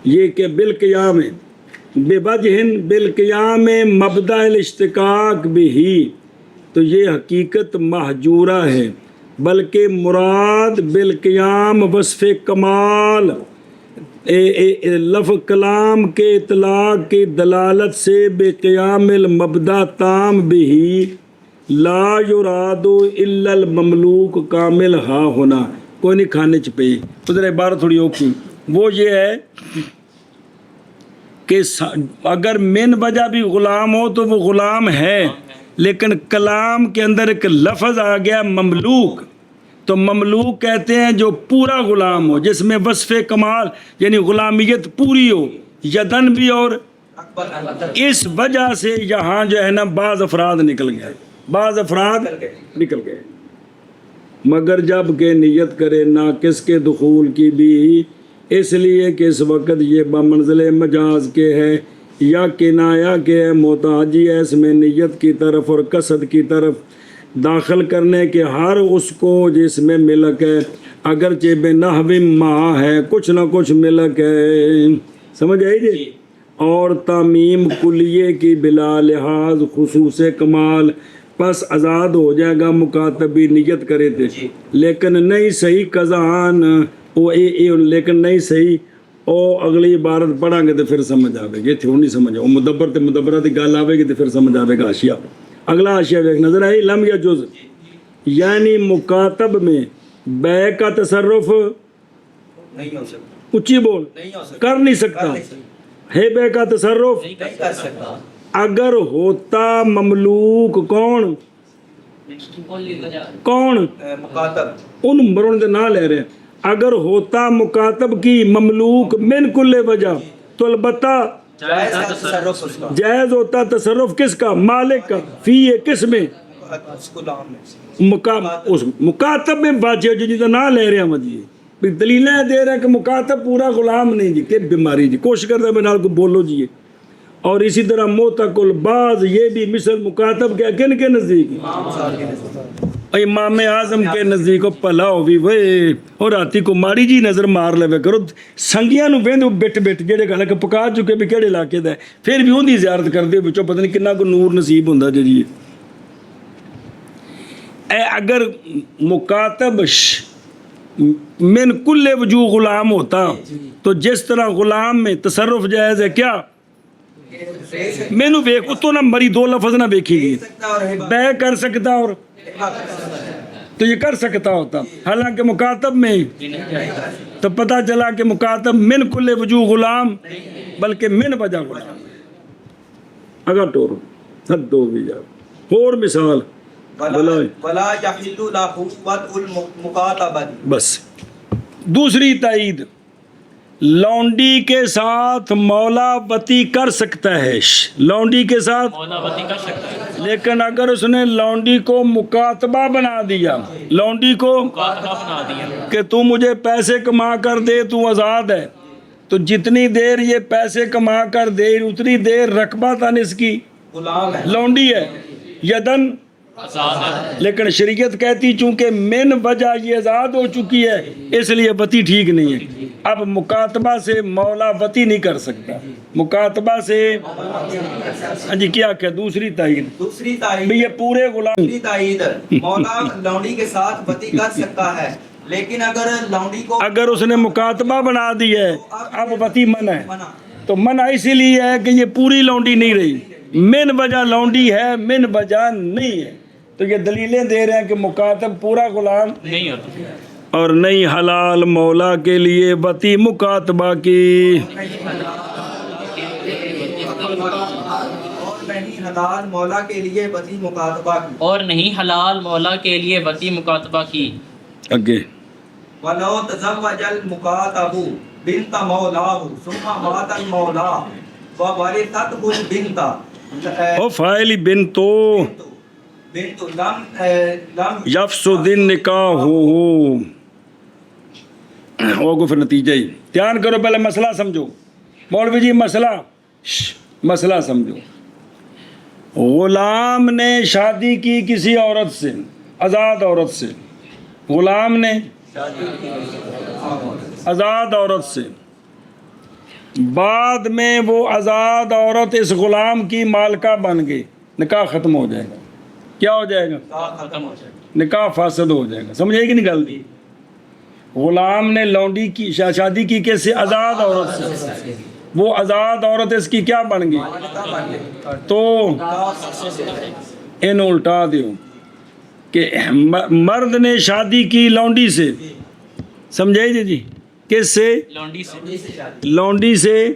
Speaker 1: یہ کہ بالقیام بے وجہ بالقیام مبدأ الاشتقاق بھی، تو یہ حقیقت محجورہ ہے، بلکہ مراد بالقیام وصف کمال لفظ کلام کے اطلاق کی دلالت سے بے قیام المبدا تام بھی لا یراد الا المملوک کامل ہا ہونا، کوئی نہیں کھانے چپے ادھر عبارت تھوڑی اوکھی، وہ یہ ہے کہ اگر من وجہ بھی غلام ہو تو وہ غلام ہے، لیکن کلام کے اندر ایک لفظ آ گیا مملوک، تو مملوک کہتے ہیں جو پورا غلام ہو، جس میں وصف کمال یعنی غلامیت پوری ہو، یدن بھی، اور اس وجہ سے یہاں جو ہے نا بعض افراد نکل گئے، بعض افراد نکل گئے، مگر جب کہ نیت کرے ناقص کے دخول کی بھی، اس لیے کہ اس وقت یہ بمنزل مجاز کے ہے یا کنایا کے ہے، محتاجی ہے اس میں نیت کی طرف اور قصد کی طرف داخل کرنے کے، ہر اس کو جس میں ملک ہے اگرچہ بے نحو ما ہے، کچھ نہ کچھ ملک ہے، سمجھ آئی جی، اور تعمیم کلیے کی بلا لحاظ خصوص کمال، پس آزاد ہو جائے گا مکاتبی نیت کرے تھے، لیکن نہیں صحیح قضان لیکن نہیں صحیح، او اگلی عبارت پڑھیں گے تو پھر سمجھ آئے گی، تھیوں نہیں سمجھ آؤ مدبر تے مدبرہ کی گل آئے گی تو پھر سمجھ آئے گا اشیاء۔ اگلا اشیاء ایک نظر آئی، لم یا جز یعنی مکاتب میں بے کا تصرف
Speaker 2: نہیں ہو سکتا،
Speaker 1: اچھی بول
Speaker 2: نہیں ہو سکتا،
Speaker 1: کر نہیں سکتا، ہے بے کا تصرف
Speaker 2: نہیں کر سکتا،
Speaker 1: اگر ہوتا مملوک کون کون
Speaker 2: مکاتب
Speaker 1: ان مرون دے نہ لے رہے ہیں، اگر ہوتا مکاتب کی مملوک من کل وجہ تو البتہ
Speaker 2: جائز کا تصرف اس کا
Speaker 1: جائز ہوتا تصرف کس کا؟ مالک کا. فی ہے کس میں؟
Speaker 2: اس غلام میں
Speaker 1: اس مکاتب میں بچے جو جی نہ لے رہے ہیں جی دلیلیں دے رہے ہیں کہ مکاتب پورا غلام نہیں جی کہ بیماری جی کوشش کرتا ہے بنال کو بولو جی. اور اسی طرح موتق الباز یہ بھی مثل مکاتب کے کن کے نزدیک امام اعظم کے نزدیک پلاؤ بھی وہ اور راتی کو ماڑی جی نظر مار لے کرو سنگیاں نو ویندے بٹ بٹ جڑے گل کہ پکا چکے بھی کہڑے علاقے دا ہے پھر بھی اون دی زیارت کردے وچوں پتہ نہیں کنا کو نور نصیب ہوندا جی. اے اگر مکاتب من کل وجوہ غلام ہوتا تو جس طرح غلام میں تصرف جائز ہے کیا مینو ویکھ اتوں نہ مری دو لفظ نہ ویکھی گئی بے کر سکتا اور تو یہ کر سکتا ہوتا حالانکہ مکاتب میں تو پتہ چلا کہ مکاتب من کل وجوہ غلام بلکہ من وجہ غلام. اگر ٹورو حد دو بھی جا اور مثال
Speaker 2: ولا یحل له وضع المکاتبۃ.
Speaker 1: بس دوسری تائید لونڈی کے ساتھ مولا وتی کر سکتا ہے لونڈی کے ساتھ
Speaker 3: مولا وتی کر سکتا ہے
Speaker 1: لیکن اگر اس نے لونڈی کو مکاتبہ بنا دیا لونڈی کو
Speaker 3: مکاتبہ بنا دیا
Speaker 1: کہ تو مجھے پیسے کما کر دے تو آزاد ہے تو جتنی دیر یہ پیسے کما کر دے اتنی دیر رقبہ تن اس کی
Speaker 2: غلام ہے
Speaker 1: لونڈی ہے یدن
Speaker 3: آزاد ہے
Speaker 1: لیکن شریعت کہتی چونکہ من وجہ یہ آزاد ہو چکی ہے اس لیے وتی ٹھیک نہیں ہے. اب مکاتبہ سے مولا وتی نہیں کر سکتا مکاتبہ سے ہاں جی کیا کہ دوسری تائید
Speaker 2: دوسری تائید
Speaker 1: یہ پورے غلام
Speaker 2: دوسری تائید مولا لونڈی کے ساتھ وتی کر سکتا ہے لیکن اگر لونڈی کو
Speaker 1: اگر اس نے مکاتبہ بنا دی ہے اب وتی منع ہے
Speaker 2: منع
Speaker 1: تو منع اسی لیے ہے کہ یہ پوری لونڈی نہیں رہی من وجہ لونڈی ہے من وجہ نہیں ہے تو یہ دلیلیں دے رہے ہیں کہ مکاتب پورا غلام
Speaker 3: نہیں ہوتا
Speaker 1: اور نہیں حلال مولا کے لیے وتی مکاتبہ کی
Speaker 2: اور نہیں حلال مولا کے لیے وتی مکاتبہ کی.
Speaker 3: اور نہیں حلال مولا کے لیے وتی مکاتبہ کی.
Speaker 1: اگے
Speaker 2: ولو تزوج المکاتب بنت مولاہ ثم مات المولا وورثته البنت
Speaker 1: او فائلی بنتو
Speaker 2: بنت لم
Speaker 1: یفسد النکاح ہو کو پھر نتیجہ ہی دھیان کرو پہلے مسئلہ سمجھو مولوی جی مسئلہ سمجھو. غلام نے شادی کی کسی عورت سے آزاد عورت سے غلام نے آزاد عورت سے بعد میں وہ آزاد عورت اس غلام کی مالکہ بن گئی نکاح ختم ہو جائے گا کیا ہو جائے گا
Speaker 3: ختم ہو جائے
Speaker 1: نکاح فاسد ہو جائے گا سمجھے کہ نہیں گل دی غلام نے لونڈی کی شادی کی کیسے آزاد عورت سے وہ آزاد عورت اس کی کیا بن گئی تو ان الٹا دیو کہ مرد نے شادی کی لونڈی سے سمجھے جی کس سے لونڈی سے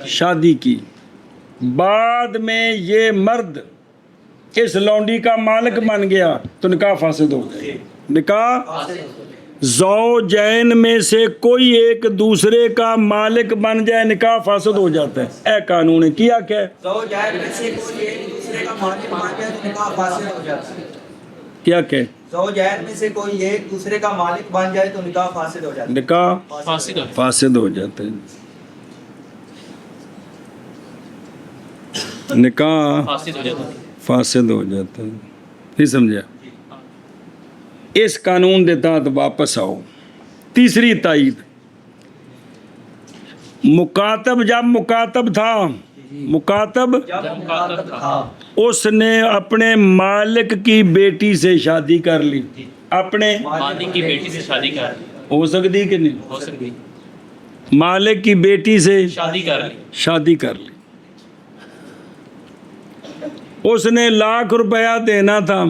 Speaker 1: شادی کی بعد میں یہ مرد اس لونڈی کا مالک بن گیا تو نکاح فاسد ہو گیا. نکاح زوجین میں سے کوئی ایک دوسرے کا مالک بن جائے نکاح فاسد ہو جاتا ہے. اے قانون نے کیا کیا
Speaker 2: زوجین میں سے کوئی ایک دوسرے کا مالک بن جائے تو نکاح فاسد ہو جاتا ہے.
Speaker 1: کیا کہ
Speaker 2: زوجین میں سے کوئی ایک دوسرے کا مالک بن جائے تو نکاح فاسد ہو جاتا ہے.
Speaker 1: نکاح فاسد ہو جاتا ہے. نکاح فاسد ہو جاتا ہے. نہیں سمجھا اس قانون کے تحت واپس آؤ. تیسری تائید مکاتب جب مکاتب تھا مکاتب اس نے اپنے مالک کی بیٹی سے شادی کر لی اپنے
Speaker 3: مالک کی بیٹی سے شادی کر لی
Speaker 1: ہو سکتی کہ نہیں
Speaker 3: ہو سکتی
Speaker 1: مالک کی بیٹی سے شادی کر لی اس نے 1,00,000 روپیہ دینا تھا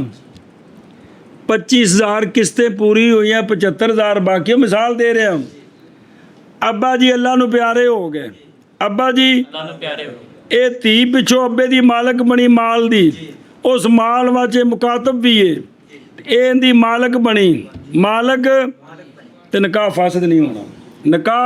Speaker 1: 25,000 قسطیں پوری ہوئی ہیں 75,000 باقی مثال دے رہے ہم ابا جی اللہ نو پیارے ہو گئے ابا جی اے تھی پچھو ابے دی مالک بنی مال دی اس مال واچے مکاتب بھی ہے اے دی مالک بنی مالک ਤੇ ਨਿਕਾਹ ਫਾਸਦ ਨਹੀਂ ਹੋਣਾ। ਨਿਕਾਹ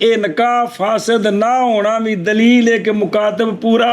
Speaker 1: ਇਹ ਨਿਕਾਹ ਫਾਸਦ ਨਾ ਹੋਣਾ ਵੀ ਦਲੀਲ ਹੈ ਕਿ ਮੁਕਾਤਬ ਪੂਰਾ,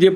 Speaker 1: ਜੇ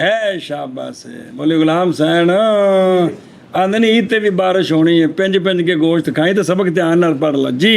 Speaker 1: ਐ ਸ਼ਾਬਾਸ਼ ਬੋਲੇ ਗੁਲਾਮ ਸੈਨ ਆਂਦੇ ਨਹੀਂ ਤੇ ਵੀ ਬਾਰਿਸ਼ ਹੋਣੀ ਹੈ, ਪਿੰਜ ਪਿੰਜ ਕੇ ਗੋਸ਼ਤ ਖਾਈ ਤੇ ਸਬਕ ਧਿਆਨ ਨਾਲ ਪੜ੍ਹ ਲਾ ਜੀ।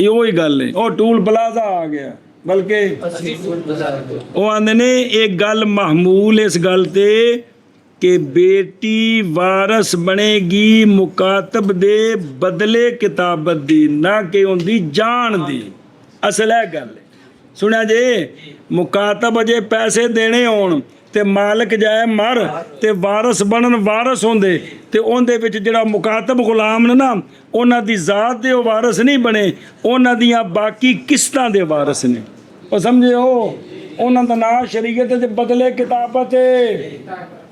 Speaker 1: ਇਹ ਉਹੀ ਗੱਲ ਹੈ, ਉਹ ਟੂਲ ਪਲਾਜ਼ਾ ਆ ਗਿਆ। ਬਲਕਿ ਉਹ ਆਂਦੇ ਨੇ ਇੱਕ ਗੱਲ ਮਾਹਮੂਲ ਇਸ ਗੱਲ ਤੇ ਕਿ ਬੇਟੀ ਵਾਰਸ ਬਣੇਗੀ ਮੁਕਾਤਬ ਦੇ ਬਦਲੇ ਕਿਤਾਬਤ ਦੀ, ਨਾ ਕਿ ਉਹਦੀ ਜਾਨ ਦੀ। ਅਸਲ ਇਹ ਗੱਲ ਹੈ, ਸੁਣਿਆ ਜੇ, ਮੁਕਾਤਬ ਜੇ ਪੈਸੇ ਦੇਣੇ ਹੋਣ ਤੇ ਮਾਲਕ ਜਾਏ ਮਰ ਤੇ ਵਾਰਸ ਬਣਨ ਵਾਰਸ ਹੁੰਦੇ, ਤੇ ਉਹਦੇ ਵਿੱਚ ਜਿਹੜਾ ਮੁਕਾਤਬ ਗੁਲਾਮ ਨੇ ਨਾ, ਉਹਨਾਂ ਦੀ ਜ਼ਾਤ ਦੇ ਉਹ ਵਾਰਸ ਨਹੀਂ ਬਣੇ, ਉਹਨਾਂ ਦੀਆਂ ਬਾਕੀ ਕਿਸ਼ਤਾਂ ਦੇ ਵਾਰਸ ਨੇ। ਉਹ ਸਮਝਿਓ, ਉਹਨਾਂ ਦਾ ਨਾਂ ਸ਼ਰੀਅਤ ਦੇ ਬਦਲੇ ਕਿਤਾਬਤ ਹੈ।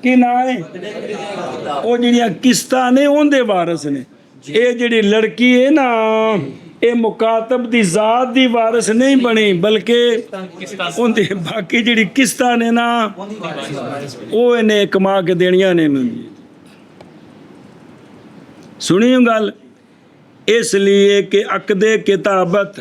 Speaker 1: ਕੀ ਨਾਂ ਹੈ? ਉਹ ਜਿਹੜੀਆਂ ਕਿਸ਼ਤਾਂ ਨੇ ਉਹਦੇ ਵਾਰਸ ਨੇ। ਇਹ ਜਿਹੜੀ ਲੜਕੀ ਹੈ ਨਾ, ਇਹ ਮੁਕਾਤਬ ਦੀ ਜ਼ਾਤ ਦੀ ਵਾਰਸ ਨਹੀਂ ਬਣੀ, ਬਲਕਿ ਉਹਦੇ ਬਾਕੀ ਜਿਹੜੀ ਕਿਸ਼ਤਾਂ ਨੇ ਨਾ, ਉਹ ਇਹਨੇ ਕਮਾ ਕੇ ਦੇਣੀਆਂ ਨੇ ਇਹਨੂੰ। ਸੁਣੀਓ ਗੱਲ, ਇਸ ਲਈ ਕਿ ਅਕਦੇ ਕਿਤਾਬਤ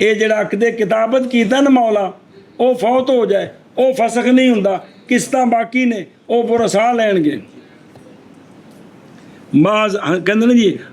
Speaker 1: ਇਹ ਜਿਹੜਾ ਅਕਦੇ ਕਿਤਾਬਤ ਕੀਤਾ ਨਾ ਮੌਲਾ, ਉਹ ਫੌਤ ਹੋ ਜਾਏ, ਉਹ ਫਸਖ ਨਹੀਂ ਹੁੰਦਾ, ਕਿਸ਼ਤਾਂ ਬਾਕੀ ਨੇ, ਉਹ ਵਰਸਾ ਲੈਣਗੇ। ਬਾਜ਼ ਕਹਿੰਦੇ ਨੇ ਜੀ,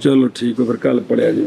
Speaker 1: ਚਲੋ ਠੀਕ ਹੈ, ਫਿਰ ਕੱਲ ਪੜਿਆ ਜੀ।